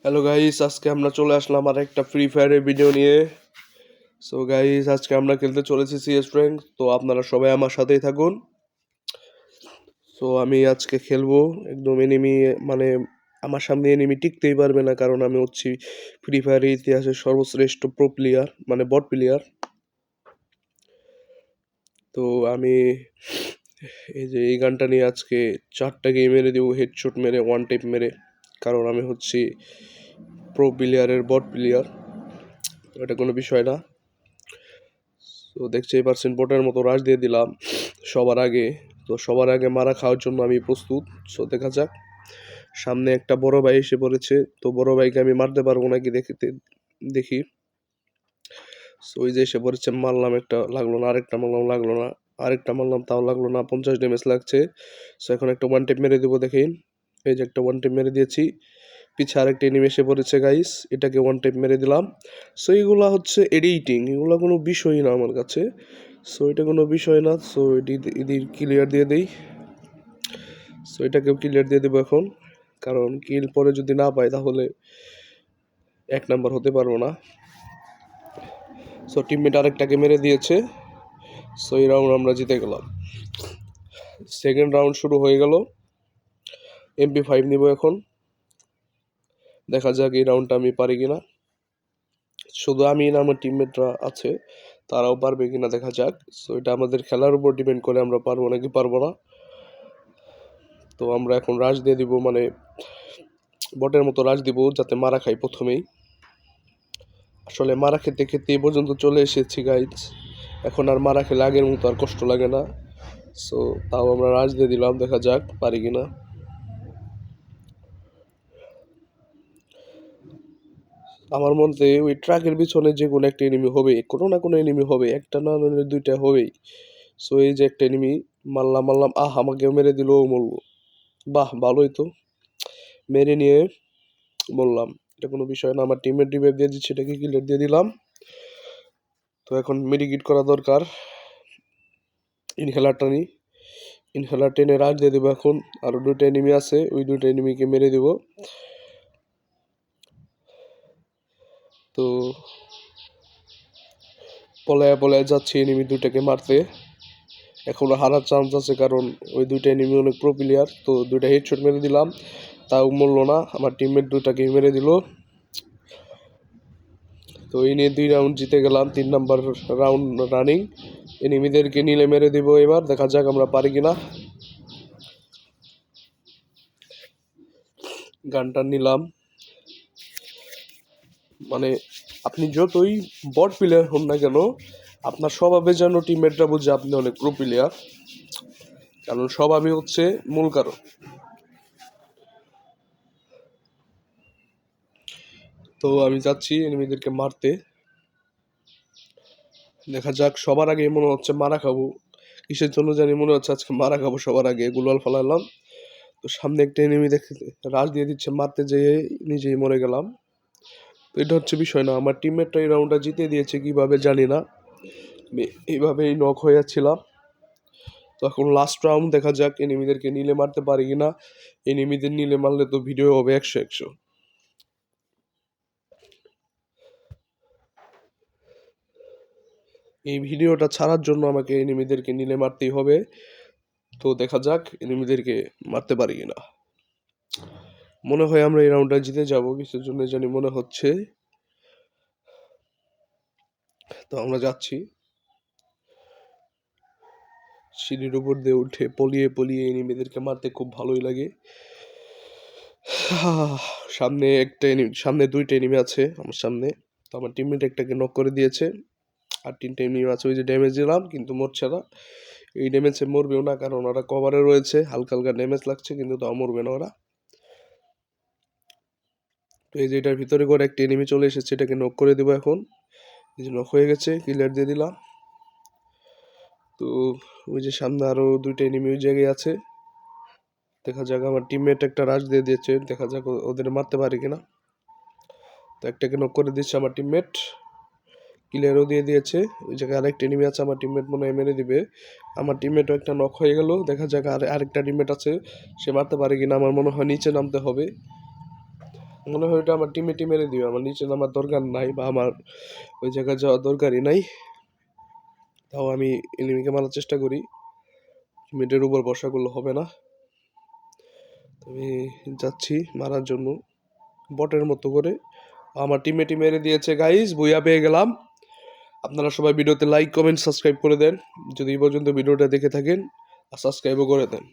Hello guys, আজকে আমরা চলে আসলাম আর একটা ফ্রি ফায়ারের ভিডিও নিয়ে। সো গাইস, আজকে আমরা খেলতে চলেছি সিএস র্যাঙ্ক। তো আপনারা সবাই আমার সাথেই থাকুন। সো আমি আজকে খেলবো একদম এনিমি, মানে আমার সামনে এনিমি টিকতেই পারবে না, কারণ আমি হচ্ছি ফ্রি ফায়ারের ইতিহাসের সর্বশ্রেষ্ঠ প্রো প্লেয়ার, মানে বট প্লেয়ার। তো আমি এই গানটা নিয়ে আজকে 4টা গেম মেরে দেবো, হেডশট মেরে, ওয়ান টেপ মেরে, কারণ আমি হচ্ছি প্রো প্লেয়ারের বট প্লেয়ার। এটা কোনো বিষয় না। তো দেখতেই পারছেন, বটের মতো রাশ দিয়ে দিলাম সবার আগে। তো সবার আগে মারা খাওয়ার জন্য আমি প্রস্তুত। সো দেখা যাক। সামনে একটা বড় ভাই এসে পড়েছে, তো বড় ভাইকে আমি মারতে পারবো নাকি দেখি। সো ওই যে এসে পড়েছে, মারলাম, একটা লাগলো না, আরেকটা মারলাম, লাগলো না, আরেকটা মারলাম, তাও লাগলো না, 50 ড্যামেজ লাগছে। সো এখন একটা ওয়ান টেপ মেরে দেবো, দেখেন। এই যে একটা ওয়ান টেপ মেরে দিয়েছি। পিছে আরেকটা এনিমি এসে পড়েছে গাইস, এটাকে ওয়ান টেপ মেরে দিলাম। সো এইগুলা হচ্ছে এডিটিং, এগুলো কোনো বিষয়ই না আমার কাছে। সো এটা কোনো বিষয় না। সো এদের ক্লিয়ার দিয়ে দেই। সো এটাকেও ক্লিয়ার দিয়ে দেবো এখন, কারণ কিল পরে যদি না পাই তাহলে 1 নাম্বার হতে পারবো না। সো টিমমেট আরেকটাকে মেরে দিয়েছে। সো এই রাউন্ড আমরা জিতে গেলাম। সেকেন্ড রাউন্ড শুরু হয়ে গেল। MP5 নিব এখন। দেখা যাক এই রাউন্ডটা আমি পারি কিনা। শুধু আমি না, আমার টিমমেটরা আছে, তারাও পারবে কিনা দেখা যাক। সো এটা আমাদের খেলার উপর ডিপেন্ড করে, আমরা পারবো নাকি পারবো না। তো আমরা এখন রাশ দিয়ে দিব, মানে বটের মতো রাশ দিব, যাতে মারা খাই প্রথমেই। আসলে মারা খেতে খেতে এই পর্যন্ত চলে এসেছি গাইজ, এখন আর মারা খেলে আগের মতো আর কষ্ট লাগে না। সো তাও আমরা রাশ দিয়ে দিলাম, দেখা যাক পারি কিনা। আমার মতে ওই ট্রাকের পিছনে যে কোনো একটা এনিমি হবে, কোনো না কোনো এনিমি হবে, একটা না হলে দুইটা হবেই। সো এই যে একটা এনিমি মারলাম মারলাম, আমাকেও মেরে দিল, ও মরলো। বাহ, ভালোই তো। মেরে নিয়ে বললাম, এটা কোনো বিষয় না। আমার টিমের রিভাইভ দিয়ে দিচ্ছে, এটাকে কিলার দিয়ে দিলাম। তো এখন মেডিকিট করা দরকার। ইনহেলারটা নিই, ইনহেলার টেনে রাশ দিয়ে দেবো এখন। আরও 2টা এনিমি আছে, ওই 2টা এনিমিকে মেরে দেবো। তো পলায়া পলায়া যাচ্ছি এনিমি 2টাকে মারতে। এখনো হারার চান্স আছে, কারণ ওই 2টা এনিমি অনেক প্রো প্লেয়ার। তো 2টা হেডশট মেরে দিলাম, তাও মরলো না। আমার টিমমেট 2টাকে মেরে দিল। তো এই নিয়ে 2 রাউন্ড জিতে গেলাম, 3 নাম্বার রাউন্ড রানিং। এনিমিদেরকে নিলে মেরে দিব এবার, দেখা যাক আমরা পারি কিনা। গানটা নিলাম। মানে আপনি যতই বট প্লেয়ার হন না কেন, আপনার স্বভাবে যেন টিমমেটরা বুঝে আপনি অনেক প্রো প্লেয়ার, কারণ স্বভাবই হচ্ছে মূল কারণ। তো আমি যাচ্ছি এনিমিদেরকে মারতে, দেখা যাক। সবার আগে মনে হচ্ছে মারা খাবো, কিসের জন্য জানি মনে হচ্ছে আজকে মারা খাবো সবার আগে। গুলাল ফালালাম। তো সামনে একটা এনিমি দেখে রাশ দিয়ে দিচ্ছে, মারতে যেয়ে নিজেই মরে গেলাম। তো এটা হচ্ছে বিষয় না। আমার টিমমেটটা এই রাউন্ডটা জিতে দিয়েছে কিভাবে জানি না, আমি এইভাবেই নক হয়ে যাচ্ছিলাম। তো এখন লাস্ট রাউন্ড, দেখা যাক এনিমিদেরকে নিলে মারতে পারি কিনা। এনিমিদের নিলে মারলে তো ভিডিও হবে 100-100। এই ভিডিওটা ছাড়ার জন্য আমাকে এনিমিদেরকে নিলে মারতেই হবে। তো দেখা যাক এনিমিদেরকে মারতে পারি কিনা। মনে হয় আমরা এই রাউন্ডটা জিতে যাব, কিসের জন্য জানি মনে হচ্ছে। তো আমরা যাচ্ছি, সিঁড়ির উপর দিয়ে উঠে পলিয়ে পলিয়ে এনিমিদেরকে মারতে খুব ভালোই লাগে। সামনে 2টা এনিমি আছে আমার সামনে। তো আমার টিমমেট একটাকে নক করে দিয়েছে, আর 3টা এনিমি আছে। ওই যে ড্যামেজ দিলাম কিন্তু মরছে না। এই ড্যামেজে মরবেও না, কারণ ওরা কভারে রয়েছে, হালকা হালকা ড্যামেজ লাগছে, কিন্তু তাও মরবে না ওরা। তো এই যে এটার ভিতরে করে একটা এনিমি চলে এসেছে, এটাকে নক করে দেবো এখন। এই যে নক হয়ে গেছে, ক্লিয়ার দিয়ে দিলাম। তো ওই যে সামনে আরো 2টা এনিমি ওই জায়গায় আছে, দেখা যাক। আমার টিমমেট একটা রাশ দিয়ে দিয়েছে, দেখা যাক ওদের মারতে পারি কিনা। তো একটাকে নক করে দিচ্ছে আমার টিমমেট, ক্লিয়ারও দিয়ে দিয়েছে। ওই জায়গায় আরেকটা এনিমি আছে, আমার টিমমেট মনে হয় মেরে দিবে। আমার টিমমেটও একটা নক হয়ে গেল, দেখা যাক আরেকটা টিমমেট আছে, সে মারতে পারে কিনা। আমার মনে হয় নিচে নামতে হবে। মনে হয় ওটা আমার টিমে মেরে দিবে, আমার নিচে নামার দরকার নাই বা আমার ওই জায়গায় যাওয়ার দরকারই নাই। তাও আমি এনিমিকে মারার চেষ্টা করি, মিডের উপর বর্ষা করলে হবে না। আমি যাচ্ছি মারার জন্য বটের মতো করে। আমার টিমমেটই মেরে দিয়েছে গাইস, বুইয়া পেয়ে গেলাম। আপনারা সবাই ভিডিওতে লাইক কমেন্ট সাবস্ক্রাইব করে দেন যদি এই পর্যন্ত ভিডিওটা দেখে থাকেন, আর সাবস্ক্রাইবও করে দেন।